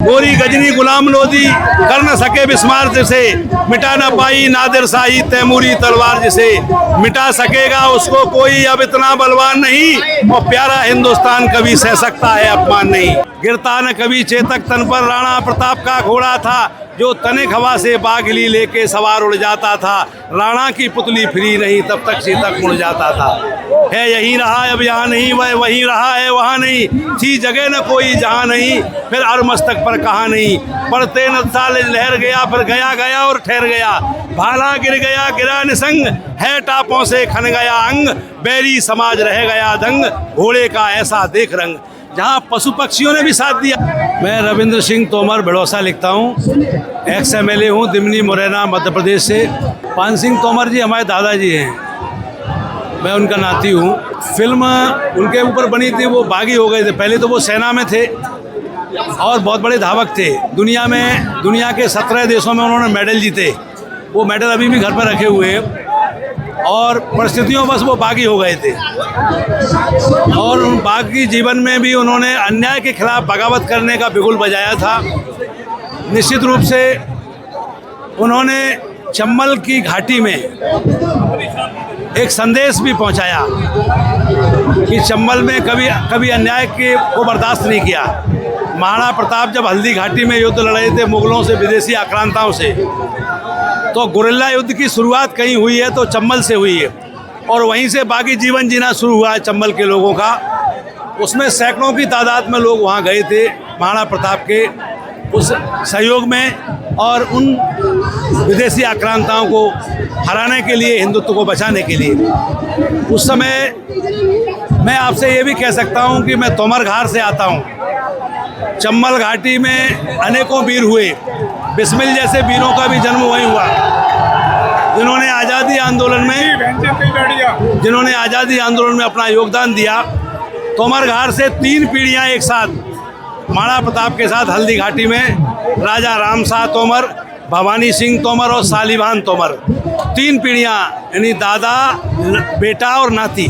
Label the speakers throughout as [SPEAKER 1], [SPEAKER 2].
[SPEAKER 1] गोरी गजनी गुलाम लोदी कर न सके बिस्मार जिसे, मिटा न पाई नादिर शाही तैमूरी तलवार जिसे, मिटा सकेगा उसको कोई अब इतना बलवान नहीं, और प्यारा हिंदुस्तान कभी सह सकता है अपमान नहीं। गिरता न कभी चेतक तन पर राणा प्रताप का घोड़ा था, जो तनिक हवा से बागली लेके सवार उड़ जाता था, राणा की पुतली फ्री नहीं तब तक चेतक मुड़ जाता था। है यहीं रहा अब यहाँ नहीं, वह वहीं रहा है वहाँ नहीं, थी जगह न कोई जहाँ नहीं, फिर अर मस्तक पर कहाँ नहीं, पढ़ते न साल लहर गया फिर गया गया और ठहर गया, भाला गिर गया गिरा निसंग, है टापों से खन गया अंग, बैरी समाज रह गया दंग, घोड़े का ऐसा देख रंग, जहाँ पशु पक्षियों ने भी साथ दिया। मैं रविंद्र सिंह तोमर बड़ौसा लिखता हूँ, एक्स MLA हूँ दिमनी मुरैना मध्य प्रदेश से। पान सिंह तोमर जी हमारे दादाजी हैं, मैं उनका नाती हूँ। फिल्म उनके ऊपर बनी थी, वो बागी हो गए थे। पहले तो वो सेना में थे और बहुत बड़े धावक थे। दुनिया के 17 देशों में उन्होंने मेडल जीते। वो मेडल अभी भी घर पर रखे हुए हैं, और परिस्थितियों बस वो बागी हो गए थे। और उन बागी जीवन में भी उन्होंने अन्याय के खिलाफ बगावत करने का बिगुल बजाया था। निश्चित रूप से उन्होंने चंबल की घाटी में एक संदेश भी पहुंचाया कि चंबल में कभी अन्याय को बर्दाश्त नहीं किया। महाराणा प्रताप जब हल्दी घाटी में युद्ध लड़े थे मुगलों से, विदेशी आक्रांताओं से, तो गुरिल्ला युद्ध की शुरुआत कहीं हुई है तो चंबल से हुई है, और वहीं से बाकी जीवन जीना शुरू हुआ है चंबल के लोगों का। उसमें सैकड़ों की तादाद में लोग वहाँ गए थे महाराणा प्रताप के उस सहयोग में, और उन विदेशी आक्रांताओं को हराने के लिए, हिंदुत्व को बचाने के लिए। उस समय मैं आपसे ये भी कह सकता हूँ कि मैं तोमर घाट से आता हूँ। चंबल घाटी में अनेकों वीर हुए, बिस्मिल जैसे वीरों का भी जन्म वहीं हुआ, जिन्होंने आज़ादी आंदोलन में अपना योगदान दिया। तोमर घाट से 3 पीढ़ियाँ एक साथ महाराणा प्रताप के साथ हल्दी घाटी में, राजा रामशाह तोमर, भवानी सिंह तोमर और सालिवान तोमर, 3 पीढ़ियाँ यानी दादा, बेटा और नाती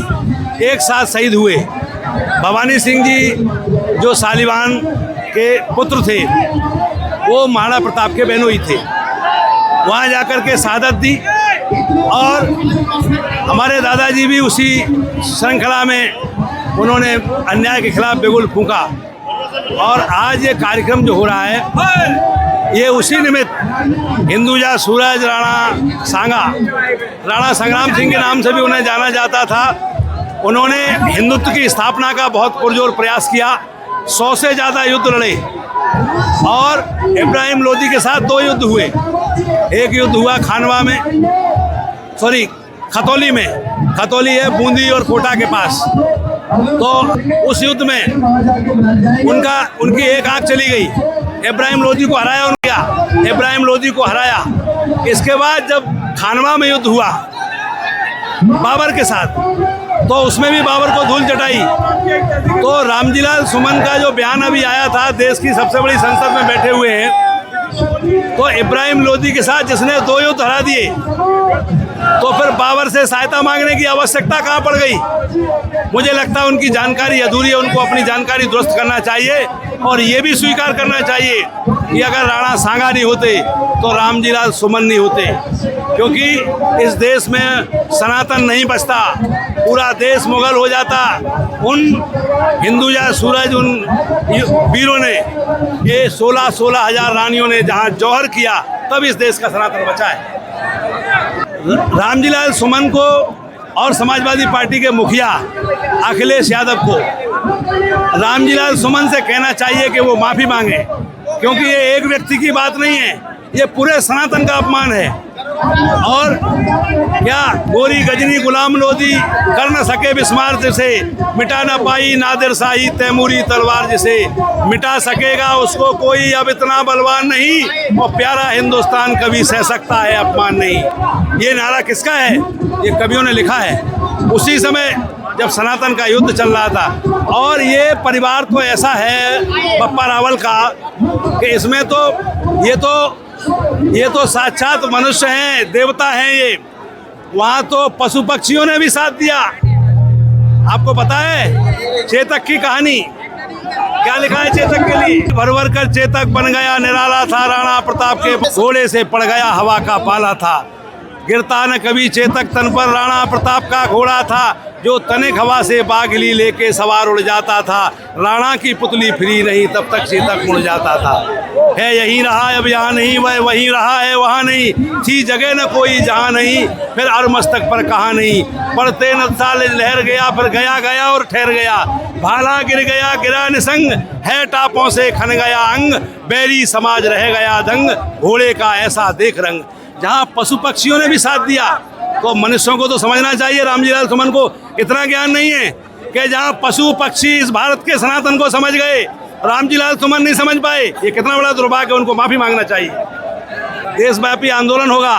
[SPEAKER 1] एक साथ शहीद हुए। भवानी सिंह जी जो सालिवान के पुत्र थे, वो महाराणा प्रताप के बहनोई थे। वहाँ जाकर के शहादत दी, और हमारे दादाजी भी उसी श्रृंखला में उन्होंने अन्याय के खिलाफ बिगुल फूंका। और आज ये कार्यक्रम जो हो रहा है, ये उसी निमित्त हिंदुजा सूरज राणा संग्राम सिंह के नाम से भी उन्हें जाना जाता था। उन्होंने हिंदुत्व की स्थापना का बहुत पुरजोर प्रयास किया। 100 से ज़्यादा युद्ध लड़े, और इब्राहिम लोदी के साथ 2 युद्ध हुए। एक युद्ध हुआ खतौली में, खतौली है बूंदी और कोटा के पास। तो उस युद्ध में उनकी एक आंख चली गई। इब्राहिम लोदी को हराया। इसके बाद जब खानवा में युद्ध हुआ बाबर के साथ, तो उसमें भी बाबर को धूल चटाई। तो रामजीलाल सुमन का जो बयान अभी आया था, देश की सबसे बड़ी संसद में बैठे हुए हैं, तो इब्राहिम लोदी के साथ जिसने 2 युद्ध हरा दिए, तो फिर बाबर से सहायता मांगने की आवश्यकता कहाँ पड़ गई। मुझे लगता है उनकी जानकारी अधूरी है, उनको अपनी जानकारी दुरुस्त करना चाहिए, और ये भी स्वीकार करना चाहिए कि अगर राणा सांगा नहीं होते तो रामजीलाल सुमन नहीं होते, क्योंकि इस देश में सनातन नहीं बचता, पूरा देश मुगल हो जाता। उन हिंदुजा सूरज, उन वीरों ने, ये 16 हजार रानियों ने जहाँ जौहर किया, तब इस देश का सनातन बचा है। रामजीलाल सुमन को और समाजवादी पार्टी के मुखिया अखिलेश यादव को रामजीलाल सुमन से कहना चाहिए कि वो माफ़ी मांगे, क्योंकि ये एक व्यक्ति की बात नहीं है, ये पूरे सनातन का अपमान है। और क्या गोरी गजनी गुलाम लोदी कर न सके बिस्मार जिसे, मिटा न पाई नादिर शाही तैमूरी तलवार जिसे, मिटा सकेगा उसको कोई अब इतना बलवान नहीं, और प्यारा हिंदुस्तान कभी सह सकता है अपमान नहीं। ये नारा किसका है? ये कवियों ने लिखा है उसी समय जब सनातन का युद्ध चल रहा था। और ये परिवार तो ऐसा है बप्पा रावल का कि इसमें तो ये तो साक्षात मनुष्य हैं, देवता हैं ये। वहाँ तो पशु पक्षियों ने भी साथ दिया। आपको पता है चेतक की कहानी, क्या लिखा है चेतक के लिए? भर कर चेतक बन गया निराला था, राणा प्रताप के घोड़े से पड़ गया हवा का पाला था। गिरता न कभी चेतक तन पर, राणा प्रताप का घोड़ा था जो तनिक हवा से बागली लेके सवार उड़ जाता था। राणा की पुतली फ्री नहीं तब तक चेतक मुड़ जाता था। है यहीं रहा अब यहाँ नहीं, वह वहीं रहा है वहाँ नहीं, थी जगह न कोई जहाँ नहीं, फिर अरमस्तक पर कहाँ नहीं। पढ़ते न साल लहर गया फिर गया गया और ठहर गया, भाला गिर गया गिरा निसंग, है टापों से खन गया अंग, बैरी समाज रह गया दंग, घोड़े का ऐसा देख रंग। जहाँ पशु पक्षियों ने भी साथ दिया तो मनुष्यों को तो समझना चाहिए, रामजी लाल सुमन को इतना ज्ञान नहीं है कि जहाँ पशु पक्षी इस भारत के सनातन को समझ गए, रामजी लाल सुमन नहीं समझ पाए। ये कितना बड़ा दुर्भाग्य है, उनको माफ़ी मांगना चाहिए। देशव्यापी आंदोलन होगा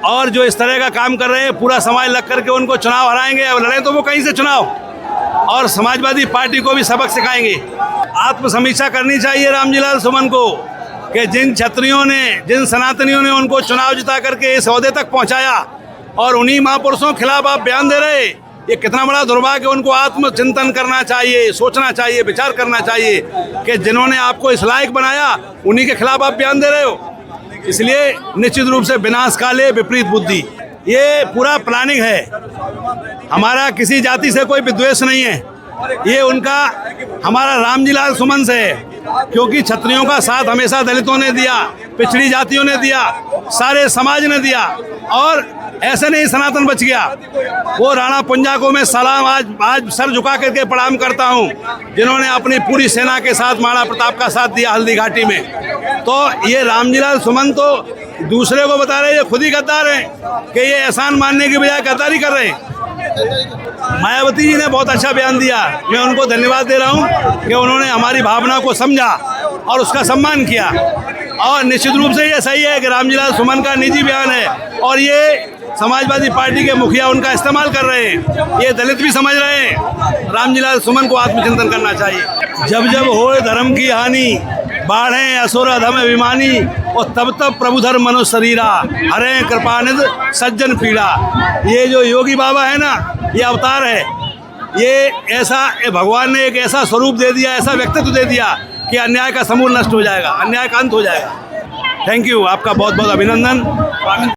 [SPEAKER 1] और जो इस तरह का काम कर रहे हैं पूरा समाज लग करके उनको चुनाव हराएंगे। और लड़े तो वो कहीं से चुनाव, और समाजवादी पार्टी को भी सबक सिखाएंगे। आत्मसमीक्षा करनी चाहिए रामजी लाल सुमन को कि जिन क्षत्रियों ने, जिन सनातनियों ने उनको चुनाव जिता करके इस ओहदे तक पहुंचाया और उन्हीं महापुरुषों के खिलाफ आप बयान दे रहे, ये कितना बड़ा दुर्भाग्य। उनको आत्मचिंतन करना चाहिए, सोचना चाहिए, विचार करना चाहिए कि जिन्होंने आपको इस लायक बनाया उन्हीं के खिलाफ आप बयान दे रहे हो। इसलिए निश्चित रूप से विनाश काले विपरीत बुद्धि, ये पूरा प्लानिंग है। हमारा किसी जाति से कोई विद्वेष नहीं है, ये उनका हमारा रामजी लाल सुमन से है, क्योंकि क्षत्रियों का साथ हमेशा दलितों ने दिया, पिछड़ी जातियों ने दिया, सारे समाज ने दिया, और ऐसे नहीं सनातन बच गया। वो राणा पुंजा को मैं सलाम आज सर झुका करके प्रणाम करता हूँ, जिन्होंने अपनी पूरी सेना के साथ महाराणा प्रताप का साथ दिया हल्दी घाटी में। तो ये रामजी लाल सुमन तो दूसरे को बता रहे हैं ये खुद ही गद्दार हैं कि ये एहसान मानने की बजाय गद्दारी कर रहे हैं। मायावती जी ने बहुत अच्छा बयान दिया, मैं उनको धन्यवाद दे रहा हूँ कि उन्होंने हमारी भावना को समझा और उसका सम्मान किया। और निश्चित रूप से ये सही है कि रामजी लाल सुमन का निजी बयान है और ये समाजवादी पार्टी के मुखिया उनका इस्तेमाल कर रहे हैं, ये दलित भी समझ रहे हैं। रामजी लाल सुमन को आत्मचिंतन करना चाहिए। जब जब होए धर्म की हानि, बाढ़ें असुर अधम अभिमानी, और तब तब प्रभु धर्म मनुष्य शरीरा, हरे कृपानिध सज्जन पीड़ा। ये जो योगी बाबा है ना, ये अवतार है। ये ऐसा भगवान ने एक ऐसा स्वरूप दे दिया, ऐसा व्यक्तित्व दे दिया कि अन्याय का समूल नष्ट हो जाएगा, अन्याय का अंत हो जाएगा। थैंक यू, आपका बहुत बहुत अभिनंदन।